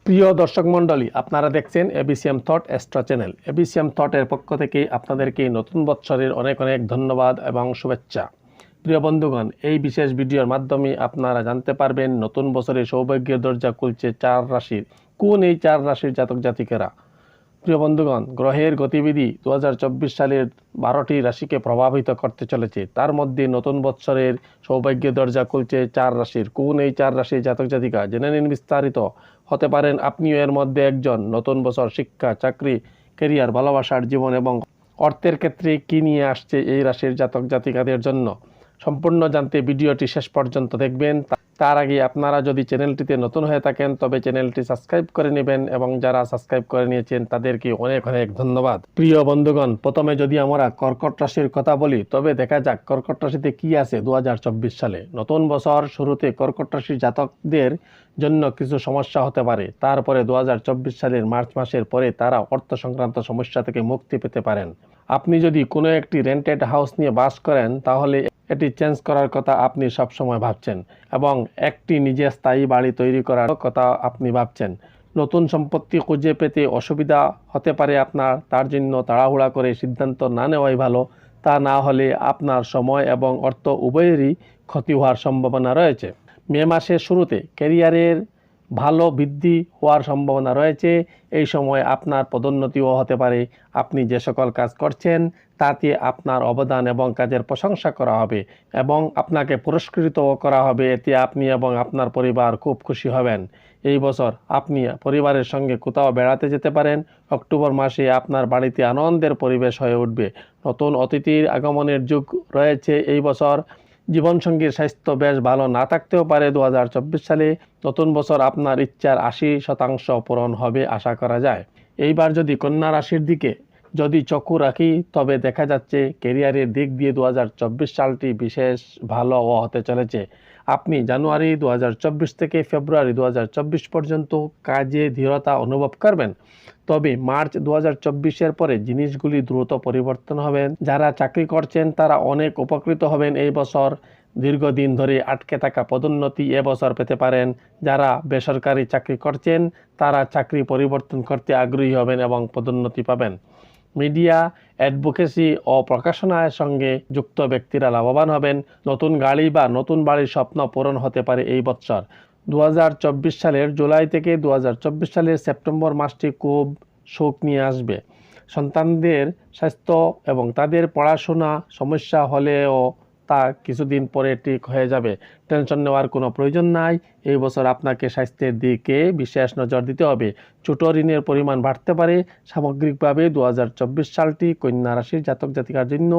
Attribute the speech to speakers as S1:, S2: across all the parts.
S1: প্রিয় দর্শক মণ্ডলী, আপনারা দেখছেন এবিসিএম থট এস্ট্রা চ্যানেল। এবিসিএম থটের পক্ষ থেকে আপনাদেরকে নতুন বৎসরের অনেক অনেক ধন্যবাদ এবং শুভেচ্ছা। প্রিয় বন্ধুগণ, এই বিশেষ ভিডিওর মাধ্যমে আপনারা জানতে পারবেন নতুন বছরে সৌভাগ্যের দরজা খুলছে 4 রাশির। কোন এই 4 রাশির জাতক জাতিকেরা? প্রিয় বন্ধুগণ, গ্রহের গতিবিধি 2024 সালের 12টি রাশিকে প্রভাবিত করতে চলেছে। তার মধ্যে নতুন বৎসরের সৌভাগ্যের দরজা খুলছে 4 রাশির। কোন এই 4 রাশির জাতক জাতিকা? জেনে নিন বিস্তারিত। হতে পারেন আপনিও এর মধ্যে একজন। নতুন বছর শিক্ষা, চাকরি, ক্যারিয়ার, ভালোবাসার জীবন এবং অর্থের ক্ষেত্রে কী নিয়ে আসছে এই রাশির জাতক জাতিকাদের জন্য সম্পূর্ণ জানতে ভিডিওটি শেষ পর্যন্ত দেখবেন। তার আগে আপনারা যদি চ্যানেলটিতে নতুন হয়ে থাকেন তবে চ্যানেলটি সাবস্ক্রাইব করে নেবেন এবং যারা সাবস্ক্রাইব করে নিয়েছেন তাদেরকে অনেক অনেক ধন্যবাদ। প্রিয় বন্ধুগণ, প্রথমে যদি আমরা কর্কট রাশির কথা বলি তবে দেখা যাক কর্কট রাশিতে কী আছে 2024 সালে। নতুন বছর শুরুতে কর্কট রাশির জাতকদের জন্য কিছু সমস্যা হতে পারে। তারপরে 2024 সালের মার্চ মাসের পরে তারা অর্থ সংক্রান্ত সমস্যা থেকে মুক্তি পেতে পারেন। আপনি যদি কোনো একটি রেন্টেড হাউস নিয়ে বাস করেন তাহলে এটি চেঞ্জ করার কথা আপনি সবসময় ভাবছেন এবং একটি নিজের স্থায়ী বাড়ি তৈরি করার কথা আপনি ভাবছেন। নতুন সম্পত্তি খুঁজে পেতে অসুবিধা হতে পারে আপনার, তার জন্য তাড়াহুড়া করে সিদ্ধান্ত না নেওয়াই ভালো। তা না হলে আপনার সময় এবং অর্থ উভয়েরই ক্ষতি হওয়ার সম্ভাবনা রয়েছে। মে মাসের শুরুতে ক্যারিয়ারের ভালো বৃদ্ধি হওয়ার সম্ভাবনা রয়েছে। এই সময় আপনার পদোন্নতিও হতে পারে। আপনি যে সকল কাজ করছেন তাতে আপনার অবদান এবং কাজের প্রশংসা করা হবে এবং আপনাকে পুরস্কৃতও করা হবে। এতে আপনি এবং আপনার পরিবার খুব খুশি হবেন। এই বছর আপনি পরিবারের সঙ্গে কোথাও বেড়াতে যেতে পারেন। অক্টোবর মাসে আপনার বাড়িতে আনন্দের পরিবেশ হয়ে উঠবে। নতুন অতিথির আগমনের যুগ রয়েছে এই বছর। জীবনসঙ্গীর স্বাস্থ্য বেশ ভালো না থাকতেও পারে 2024 সালে। নতুন বছর আপনার ইচ্ছার 80% পূরণ হবে আশা করা যায়। এইবার যদি কন্যা রাশির দিকে যদি চক্ষু রাখি তবে দেখা যাচ্ছে ক্যারিয়ারের দিক দিয়ে 2024 সালটি বিশেষ ভালো হতে চলেছে। আপনি জানুয়ারি 2024 থেকে ফেব্রুয়ারি 2024 পর্যন্ত কাজে ধীরতা অনুভব করবেন। তবে মার্চ 2024-এর পরে জিনিসগুলি দ্রুত পরিবর্তন হবেন। যারা চাকরি করছেন তারা অনেক উপকৃত হবেন এই বছর। দীর্ঘদিন ধরে আটকে থাকা পদোন্নতি এবছর পেতে পারেন। যারা বেসরকারি চাকরি করছেন তারা চাকরি পরিবর্তন করতে আগ্রহী হবেন এবং পদোন্নতি পাবেন। মিডিয়া, অ্যাডভোকেসি ও প্রকাশনার সঙ্গে যুক্ত ব্যক্তিরা লাভবান হবেন। নতুন গাড়ি বা নতুন বাড়ির স্বপ্ন পূরণ হতে পারে এই বছর। 2024 সালের জুলাই থেকে 2024 সালের সেপ্টেম্বর মাসটি খুব সুখ নিয়ে আসবে। সন্তানদের স্বাস্থ্য এবং তাদের পড়াশোনা সমস্যা হলেও তা কিছুদিন পরে ঠিক হয়ে যাবে। টেনশন নেওয়ার কোনো প্রয়োজন নাই। এই বছর আপনাকে স্বাস্থ্যের দিকে বিশেষ নজর দিতে হবে। ছোট ঋণের পরিমাণ বাড়তে পারে। সামগ্রিকভাবে 2024 সালটি কন্যা রাশির জাতক জাতিকার জন্য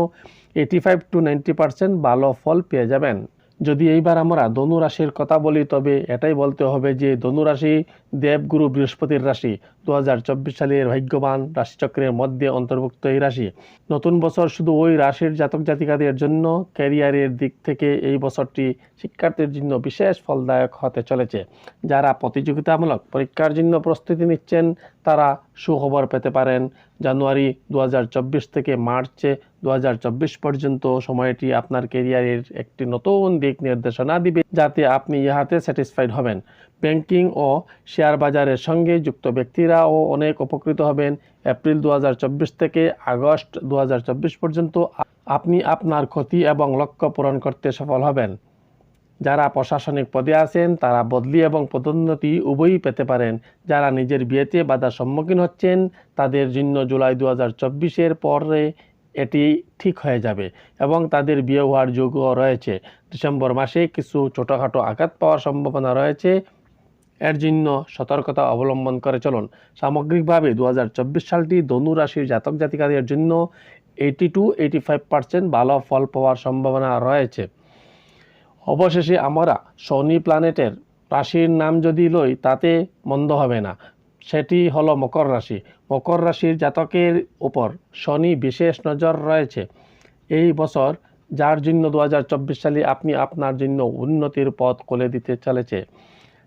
S1: 85 to 90% ভালো ফল পেয়ে যাবেন। যদি এইবার আমরা ধনু রাশির কথা বলি তবে এটাই বলতে হবে যে ধনু রাশি দেবগুরু বৃহস্পতির রাশি। 2024 সালের ভাগ্যবান রাশিচক্রের মধ্যে অন্তর্ভুক্ত এই রাশি। নতুন বছর শুধু ওই রাশির জাতক জাতিকাদের জন্য। ক্যারিয়ারের দিক থেকে এই বছরটি শিক্ষার্থীর জন্য বিশেষ ফলদায়ক হতে চলেছে। যারা প্রতিযোগিতামূলক পরীক্ষার জন্য প্রস্তুতি নিচ্ছেন তারা সুখবর পেতে পারেন। জানুয়ারি 2024 থেকে মার্চ 2024 পর্যন্ত সময়টি আপনার ক্যারিয়ারের একটি নতুন দিক নির্দেশনা দিবে যাতে আপনি ইহাতে স্যাটিসফাইড হবেন। ব্যাংকিং ও শেয়ার বাজারের সঙ্গে যুক্ত ব্যক্তিরাও অনেক উপকৃত হবেন। এপ্রিল 2024 থেকে আগস্ট 2024 পর্যন্ত আপনি আপনার ক্ষতি এবং লক্ষ্য পূরণ করতে সফল হবেন। যারা প্রশাসনিক পদে আছেন তারা বদলি এবং পদোন্নতি উভয়ই পেতে পারেন। যারা নিজের বিয়েতে বাধার সম্মুখীন হচ্ছেন তাদের জন্য জুলাই 2024-এর পরে এটি ঠিক হয়ে যাবে এবং তাদের বিয়ে হওয়ার যোগও রয়েছে। ডিসেম্বর মাসে কিছু ছোটোখাটো আঘাত পাওয়ার সম্ভাবনা রয়েছে। এর জন্য সতর্কতা অবলম্বন করে চলুন। সামগ্রিকভাবে 2024 সালটি ধনু রাশির জাতক জাতিকাদের জন্য 80 to 85% ভালো ফল পাওয়ার সম্ভাবনা রয়েছে। অবশেষে আমরা শনি প্ল্যানেটের রাশির নাম যদি লই তাতে মন্দ হবে না। সেটি হলো মকর রাশি। মকর রাশির জাতকের উপর শনি বিশেষ নজর রয়েছে এই বছর, যার জন্য 2024 সালে আপনি আপনার জন্য উন্নতির পথ খুলে দিতে চলেছে।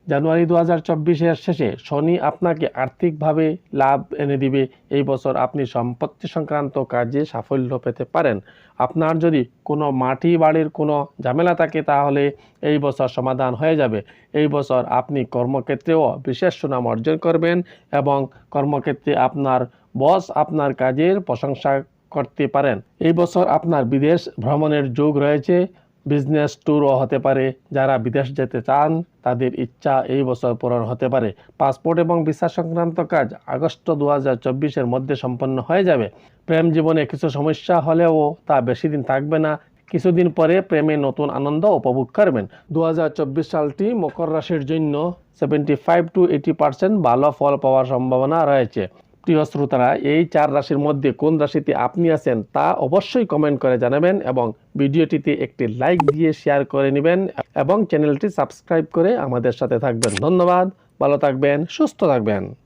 S1: জানুয়ারি 2024-এর শেষে শনি আপনাকে আর্থিকভাবে লাভ এনে দিবে। এই বছর আপনি সম্পত্তি সংক্রান্ত কাজে সাফল্য পেতে পারেন। আপনার যদি কোনো মাটি বাড়ির কোনো ঝামেলা থাকে তাহলে এই বছর সমাধান হয়ে যাবে। এই বছর আপনি কর্মক্ষেত্রেও বিশেষ সুনাম অর্জন করবেন এবং কর্মক্ষেত্রে আপনার বস আপনার কাজের প্রশংসা করতে পারেন। এই বছর আপনার বিদেশ ভ্রমণের যোগ রয়েছে। বিজনেস ট্যুরও হতে পারে। যারা বিদেশ যেতে চান তাদের ইচ্ছা এই বছর পূরণ হতে পারে। পাসপোর্ট এবং ভিসা সংক্রান্ত কাজ আগস্ট 2024-এর মধ্যে সম্পন্ন হয়ে যাবে। প্রেম জীবনে কিছু সমস্যা হলেও তা বেশি দিন থাকবে না। কিছুদিন পরে প্রেমে নতুন আনন্দ উপভোগ করবেন। 2024 সালটি মকর রাশির জন্য 75 to 80% ভালো ফল পাওয়ার সম্ভাবনা রয়েছে। প্রিয় শ্রোতারা, এই 4 রাশির মধ্যে কোন রাশিতে আপনি আছেন তা অবশ্যই কমেন্ট করে জানাবেন এবং ভিডিওটিতে একটি লাইক দিয়ে শেয়ার করে নেবেন এবং চ্যানেলটি সাবস্ক্রাইব করে আমাদের সাথে থাকবেন। ধন্যবাদ, ভালো থাকবেন, সুস্থ থাকবেন।